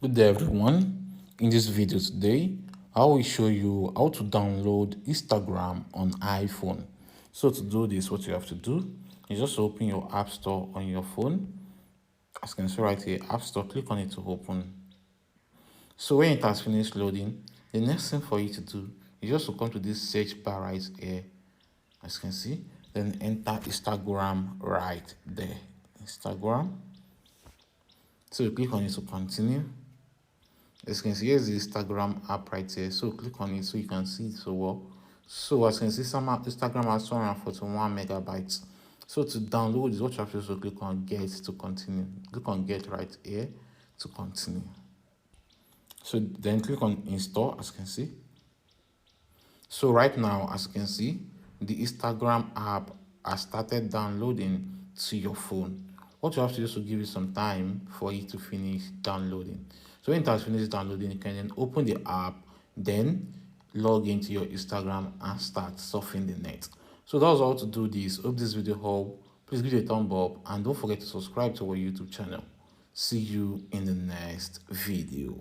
Good day everyone. In this video today, I will show you how to download Instagram on iPhone. So to do this, what you have to do is just open your App Store on your phone. As you can see right here, App Store, click on it to open. So when it has finished loading, the next thing for you to do is just to come to this search bar right here. As you can see, then enter Instagram right there. Instagram. So you click on it to continue. As you can see, here's the Instagram app right here. So click on it so you can see it so well. So as you can see, Instagram has 241 megabytes. So to download this, what you have to do is to click on get to continue. Click on get right here to continue. So then click on install, as you can see. So right now, as you can see, the Instagram app has started downloading to your phone. What you have to do is to give it some time for it to finish downloading. So when it has finished downloading, you can then open the app, then log into your Instagram and start surfing the net. So that's all to do this. Hope this video helped. Please give it a thumb up and don't forget to subscribe to our YouTube channel. See you in the next video.